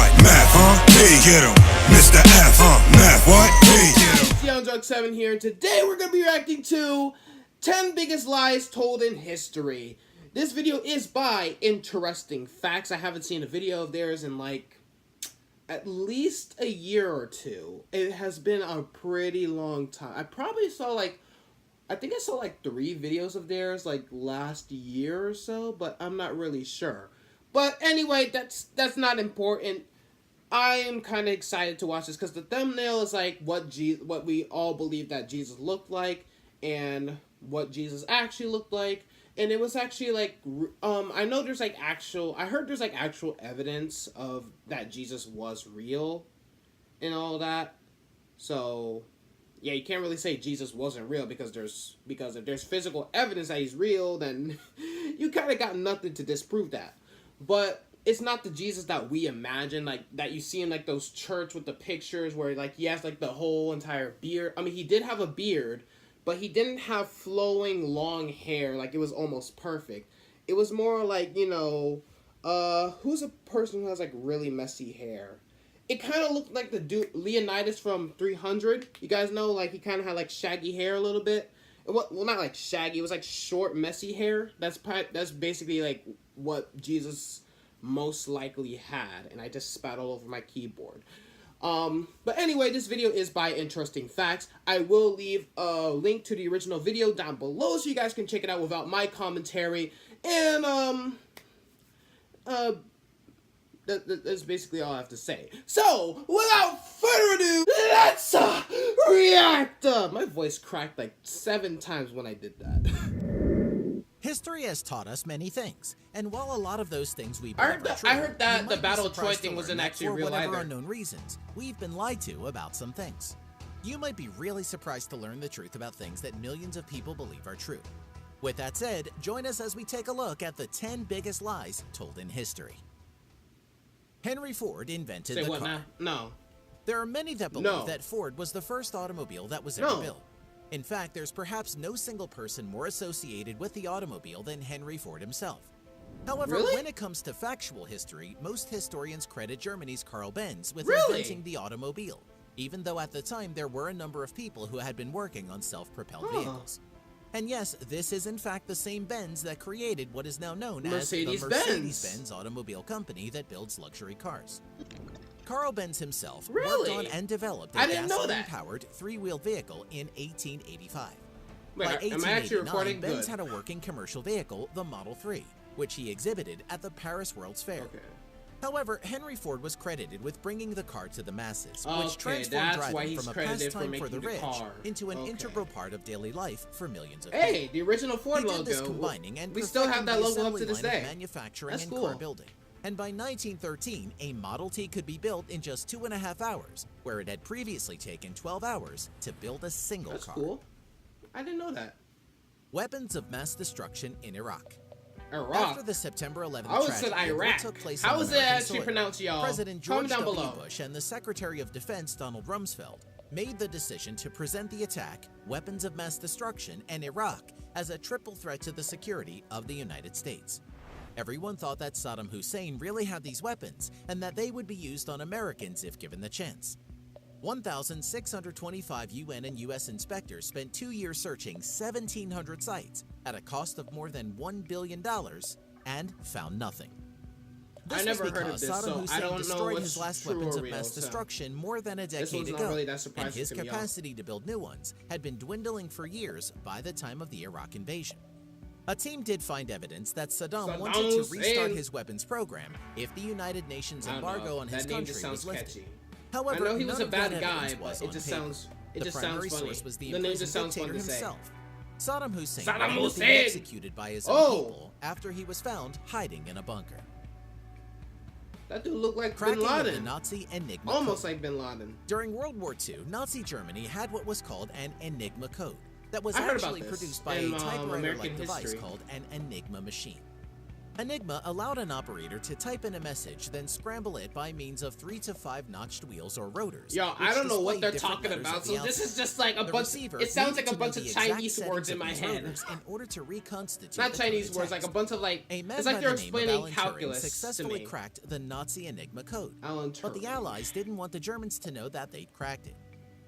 what? Math, huh? Hey, get him. Mr. F, huh? Math, what? Hey, get him. Deondre7 here, and today we're going to be reacting to 10 biggest lies told in history. This video is by Interesting Facts. I haven't seen a video of theirs in like at least a year or two. It has been a pretty long time. I probably saw I think I saw like 3 videos of theirs like last year or so, but I'm not really sure. But anyway, that's not important. I am kind of excited to watch this because the thumbnail is like what we all believe that Jesus looked like and what Jesus actually looked like. And it was actually like, I know there's like I heard there's like actual evidence of that Jesus was real and all that. So, yeah, you can't really say Jesus wasn't real because if there's physical evidence that he's real, then you kind of got nothing to disprove that. But it's not the Jesus that we imagine, like that you see in like those church with the pictures where like he has like the whole entire beard. I mean, he did have a beard, but he didn't have flowing long hair. Like it was almost perfect. It was more like, you know, who's a person who has like really messy hair? It kind of looked like the dude Leonidas from 300. You guys know, like he kind of had like shaggy hair a little bit. Well, not like shaggy. It was like short, messy hair. That's basically like what Jesus most likely had, and I just spat all over my keyboard. But anyway, this video is by Interesting Facts. I will leave a link to the original video down below so you guys can check it out without my commentary. And that's basically all I have to say. So, without further ado, let's react! My voice cracked like 7 times when I did that. History has taught us many things, and while a lot of those things we I believe heard that the Battle of Troy thing wasn't actually real either. For whatever unknown reasons, we've been lied to about some things. You might be really surprised to learn the truth about things that millions of people believe are true. With that said, join us as we take a look at the 10 biggest lies told in history. Henry Ford invented the car. Now? No. There are many that believe that Ford was the first automobile that was ever built. In fact, there's perhaps no single person more associated with the automobile than Henry Ford himself. However, when it comes to factual history, most historians credit Germany's Karl Benz with inventing the automobile, even though at the time there were a number of people who had been working on self-propelled vehicles. And yes, this is in fact the same Benz that created what is now known as the Mercedes-Benz automobile company that builds luxury cars. Karl Benz himself worked on and developed a gasoline-powered 3-wheeled vehicle in 1885. By 1889, Benz had a working commercial vehicle, the Model 3, which he exhibited at the Paris World's Fair. However, Henry Ford was credited with bringing the car to the masses, which transformed driving from a pastime for the rich into an integral part of daily life for millions of people. Hey, the original Ford logo. This combining and we still have that logo up to this day. Manufacturing and car building. And by 1913, a Model T could be built in just 2.5 hours, where it had previously taken 12 hours to build a single car. That's cool. I didn't know that. Weapons of mass destruction in Iraq. After the September 11th tragedy that took place How is it actually pronounced, y'all? President George W. Bush and the Secretary of Defense, Donald Rumsfeld, made the decision to present the attack, weapons of mass destruction, and Iraq as a triple threat to the security of the United States. Everyone thought that Saddam Hussein really had these weapons and that they would be used on Americans if given the chance. 1,625 UN and US inspectors spent 2 years searching 1,700 sites at a cost of more than $1 billion and found nothing. This was because Saddam Hussein destroyed his last weapons of mass destruction more than a decade ago, and his capacity to build new ones had been dwindling for years by the time of the Iraq invasion. A team did find evidence that Saddam wanted to restart his weapons program if the United Nations embargo on his country was lifted. However, I know he was a bad guy, but it just sounds funny. Was the name just sounds fun to say. Saddam Hussein was executed by his own people after he was found hiding in a bunker. That dude looked like Bin Laden. The Nazi Enigma Almost code. like Bin Laden. During World War II, Nazi Germany had what was called an Enigma code that was actually produced by a typewriter-like device called an Enigma machine. Enigma allowed an operator to type in a message, then scramble it by means of 3 to 5 notched wheels or rotors. Yo, I don't know what they're talking about, so this is just like a bunch. It sounds like a bunch of Chinese words in my head. In order to reconstitute not Chinese words, like a bunch of like. It's like they're explaining calculus successfully to me. cracked the Nazi Enigma code, Alan but the Allies didn't want the Germans to know that they'd cracked it.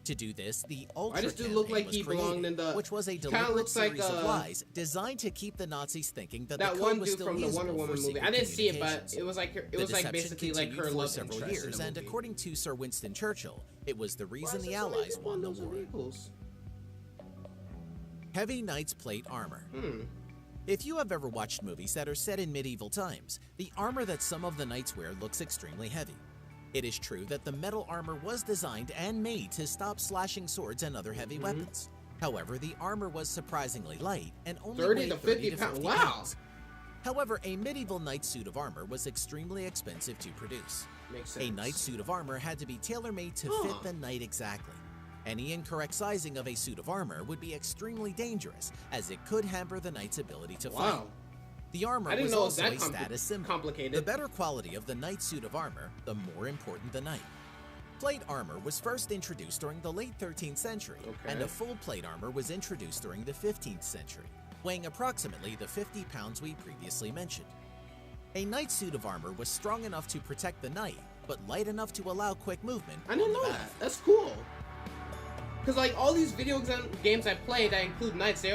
To do this, the Ultra Why does dude look like he belonged in the? Which was a deliberate series of lies designed to keep the Nazis thinking that the code was still from the Wonder Woman movie. I didn't see it, but it was like basically like her love several years, and according to Sir Winston Churchill, it was the reason the Allies won the war. Heavy Knight's plate armor. If you have ever watched movies that are set in medieval times, the armor that some of the knights wear looks extremely heavy. It is true that the metal armor was designed and made to stop slashing swords and other heavy weapons. However, the armor was surprisingly light and only weighed 30 to 50 pounds. Wow. However, a medieval knight's suit of armor was extremely expensive to produce. Makes sense. A knight's suit of armor had to be tailor-made to fit the knight exactly. Any incorrect sizing of a suit of armor would be extremely dangerous, as it could hamper the knight's ability to fight. The armor was also a status symbol. Complicated. The better quality of the knight's suit of armor, the more important the knight. Plate armor was first introduced during the late 13th century, and a full plate armor was introduced during the 15th century, weighing approximately the 50 pounds we previously mentioned. A knight's suit of armor was strong enough to protect the knight, but light enough to allow quick movement. I didn't know that. That's cool. Because like all these video games I play that include knights, they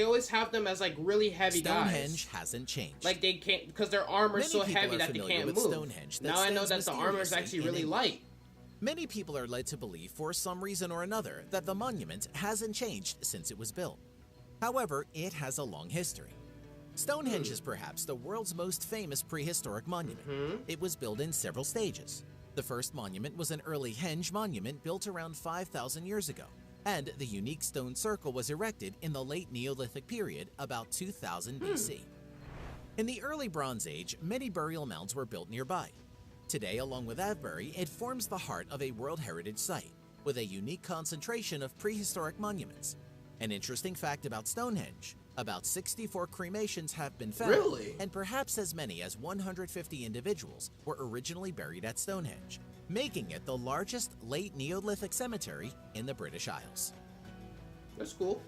always have them as like really heavy guys. Stonehenge hasn't changed. Like they can't, because their armor's so heavy that they can't move. Now I know that the armor is actually really light. Many people are led to believe, for some reason or another, that the monument hasn't changed since it was built. However, it has a long history. Stonehenge is perhaps the world's most famous prehistoric monument. It was built in several stages. The first monument was an early henge monument built around 5,000 years ago, and the unique stone circle was erected in the late Neolithic period, about 2000 BC. In the early Bronze Age, many burial mounds were built nearby. Today, along with Avebury, it forms the heart of a World Heritage Site, with a unique concentration of prehistoric monuments. An interesting fact about Stonehenge: about 64 cremations have been found, and perhaps as many as 150 individuals were originally buried at Stonehenge, making it the largest late Neolithic cemetery in the British Isles. That's cool.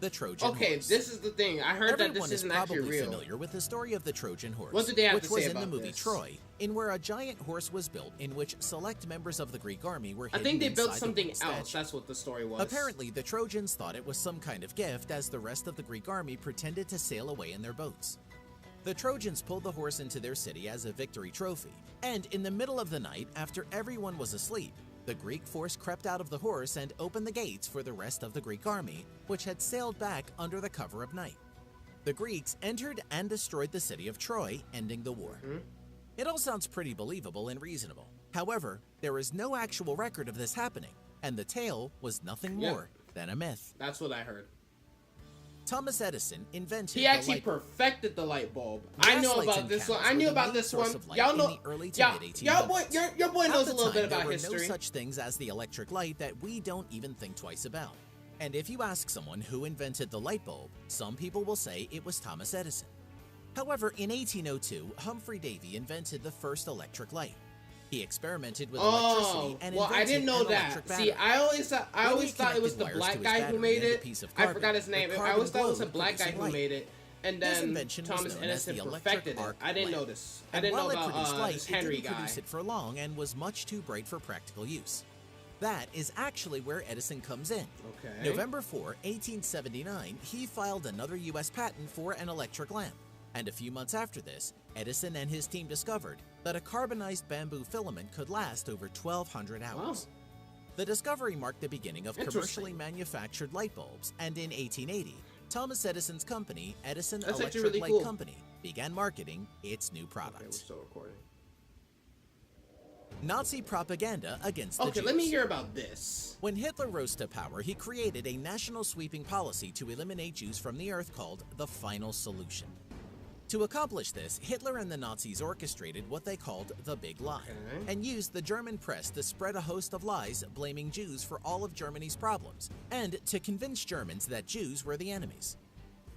The Trojan Horse. This is the thing. I heard that this isn't actually real. Everyone is probably familiar with the story of the Trojan Horse, what did they have which to say was in about the movie this? Troy, in where a giant horse was built in which select members of the Greek army were hidden I think they built inside something the else. That's what the story was. Apparently, the Trojans thought it was some kind of gift, as the rest of the Greek army pretended to sail away in their boats. The Trojans pulled the horse into their city as a victory trophy, and in the middle of the night, after everyone was asleep, the Greek force crept out of the horse and opened the gates for the rest of the Greek army, which had sailed back under the cover of night. The Greeks entered and destroyed the city of Troy, ending the war. It all sounds pretty believable and reasonable. However, there is no actual record of this happening, and the tale was nothing more than a myth. That's what I heard. Thomas Edison invented He actually perfected the light bulb. I know about this one. I knew about this one. Y'all know. Your boy knows a little bit about history. There were no such things as the electric light that we don't even think twice about. And if you ask someone who invented the light bulb, some people will say it was Thomas Edison. However, in 1802, Humphrey Davy invented the first electric light. He experimented with electricity and invented I didn't know an that. electric battery. See, I always thought it was the black guy who made it. I forgot his name. I always thought it was a black guy who made it. And then Thomas Edison perfected it. I didn't know this. I didn't know about this Henry guy. It didn't produce it for long and was much too bright for practical use. That is actually where Edison comes in. November 4, 1879, he filed another U.S. patent for an electric lamp. And a few months after this, Edison and his team discovered that a carbonized bamboo filament could last over 1,200 hours. Wow. The discovery marked the beginning of commercially manufactured light bulbs, and in 1880, Thomas Edison's company, Edison Electric Light Company, began marketing its new product. Okay, we're still recording. Nazi propaganda against the Jews. Let me hear about this. When Hitler rose to power, he created a national sweeping policy to eliminate Jews from the earth called the Final Solution. To accomplish this, Hitler and the Nazis orchestrated what they called the Big Lie, and used the German press to spread a host of lies blaming Jews for all of Germany's problems, and to convince Germans that Jews were the enemies.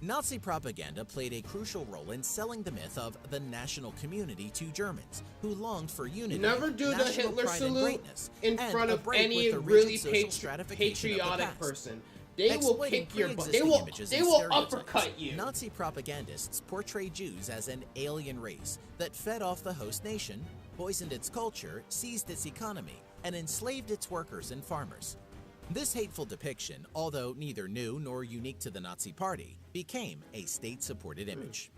Nazi propaganda played a crucial role in selling the myth of the national community to Germans, who longed for unity, never do the national Hitler pride and salute greatness, in and front a of break any with the really rigid social stratification of the patriotic past. person. They will Exploiting kick your butt. pre-existing images They and will stereotypes, uppercut you. Nazi propagandists portrayed Jews as an alien race that fed off the host nation, poisoned its culture, seized its economy, and enslaved its workers and farmers. This hateful depiction, although neither new nor unique to the Nazi Party, became a state-supported image.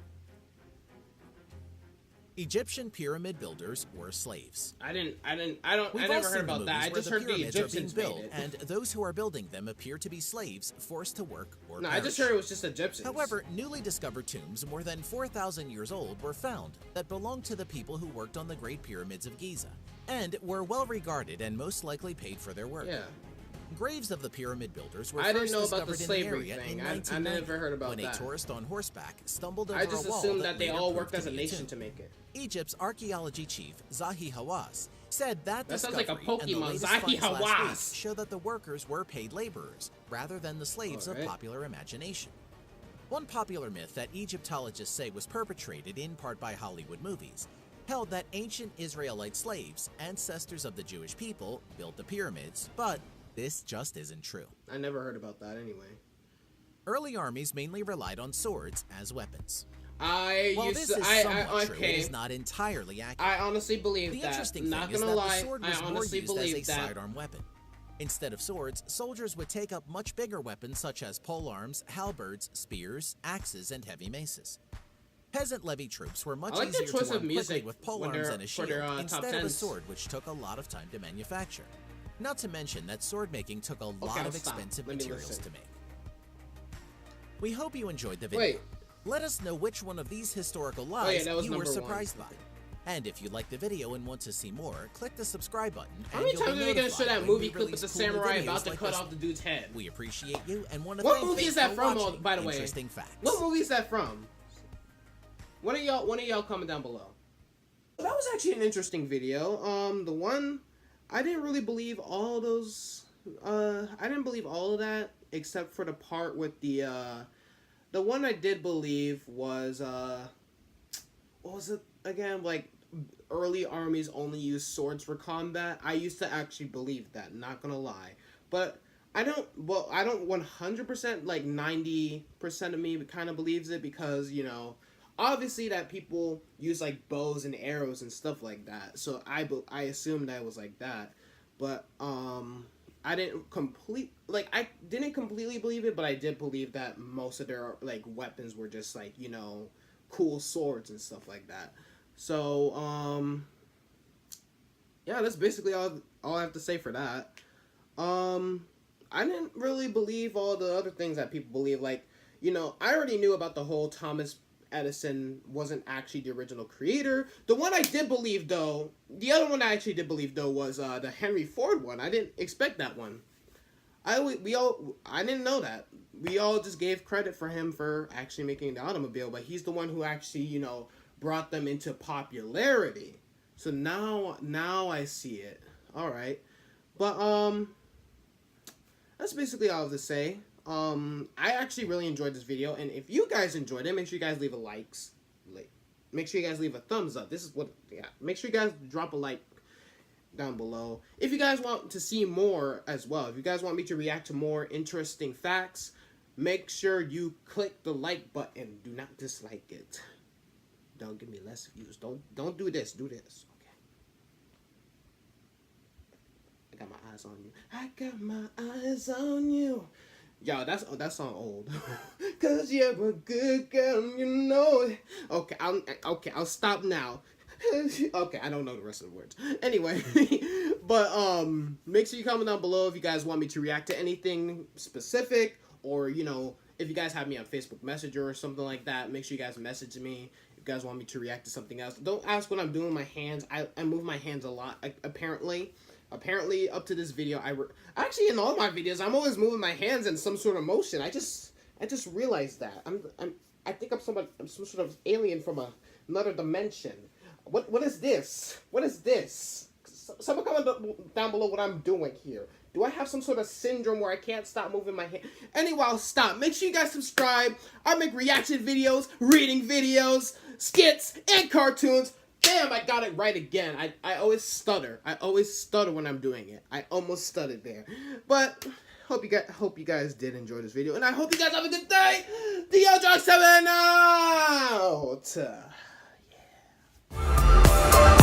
Egyptian pyramid builders were slaves. I never heard about that. I just heard the Egyptians built, made it. and those who are building them appear to be slaves forced to work or No, perish. I just heard it was just Egyptians. However, newly discovered tombs more than 4,000 years old were found that belonged to the people who worked on the Great Pyramids of Giza, and were well regarded and most likely paid for their work. Yeah. Graves of the pyramid builders were I didn't first know about the discovered in slavery the area thing. in I 1990 never heard about when that. a tourist on horseback stumbled over I just a wall assumed that they later all proved worked to as a be nation tomb. to make it. Egypt's archaeology chief, Zahi Hawass, said that That sounds like a discovery and the Pokemon, latest Zahi finds last Hawass. week show that the workers were paid laborers rather than the slaves of Alright. popular imagination. One popular myth that Egyptologists say was perpetrated in part by Hollywood movies held that ancient Israelite slaves, ancestors of the Jewish people, built the pyramids, but this just isn't true. I never heard about that anyway. Early armies mainly relied on swords as weapons. While this is somewhat true, it is not entirely accurate. I honestly believe The that. interesting Not thing is gonna that lie, the sword I was more honestly used as a believe that. sidearm weapon. Instead of swords, soldiers would take up much bigger weapons such as polearms, halberds, spears, axes, and heavy maces. Peasant levy troops were much I like the easier choice to of arm quickly music with when polearms they're- and a for shield their, top instead of a tens. sword, which took a lot of time to manufacture. Not to mention that sword making took a lot I'll of stop. expensive Let me materials listen. to make. We hope you enjoyed the video. Wait. Let us know which one of these historical lies that was you were number one. surprised by. And if you liked the video and want to see more, click the subscribe button. How and many you'll be times are they gonna show notified that when movie we clip with release the cool new samurai videos about to like cut this off the dude's head? We appreciate you and want to What thank movie you is that for from, watching by the way? Interesting Facts. What movie is that from? One of y'all comment down below. That was actually an interesting video. The one I didn't really believe all those. I didn't believe all of that except for the part with the one I did believe was what was it again? Like early armies only used swords for combat. I used to actually believe that. Not gonna lie, but I don't 100%, like 90% of me kind of believes it because, you know, obviously that people use like bows and arrows and stuff like that. So I assumed that it was like that. But I didn't completely believe it, but I did believe that most of their like weapons were just like, you know, cool swords and stuff like that. So yeah, that's basically all I have to say for that. I didn't really believe all the other things that people believe. Like, you know, I already knew about the whole Thomas Edison wasn't actually the original creator. The one I did believe, though, the other one I actually did believe, though, was the Henry Ford one. I didn't expect that one. I didn't know that. We all just gave credit for him for actually making the automobile, but he's the one who actually, you know, brought them into popularity. So now I see it. All right. But that's basically all I have to say. I actually really enjoyed this video, and if you guys enjoyed it, make sure you guys leave a make sure you guys leave a thumbs up. This is what, yeah. Make sure you guys drop a like down below. If you guys want to see more as well, if you guys want me to react to more interesting facts, make sure you click the like button. Do not dislike it. Don't give me less views. Don't do this. Do this. Okay. I got my eyes on you. I got my eyes on you. Yo, that song old. Cause you're a good girl, you know it. Okay, I'll stop now. Okay, I don't know the rest of the words. Anyway, but make sure you comment down below if you guys want me to react to anything specific, or, you know, if you guys have me on Facebook Messenger or something like that, make sure you guys message me. If you guys want me to react to something else, don't ask what I'm doing with my hands. I move my hands a lot, apparently. Apparently, up to this video, actually in all my videos, I'm always moving my hands in some sort of motion. I just realized that I think I'm some sort of alien from another dimension. What is this? What is this? Someone comment down below what I'm doing here. Do I have some sort of syndrome where I can't stop moving my hand? Anyway, I'll stop. Make sure you guys subscribe. I make reaction videos, reading videos, skits, and cartoons. Damn, I got it right again. I always stutter. I always stutter when I'm doing it. I almost stuttered there. But hope you guys did enjoy this video, and I hope you guys have a good day. Deondre 7 out. Yeah.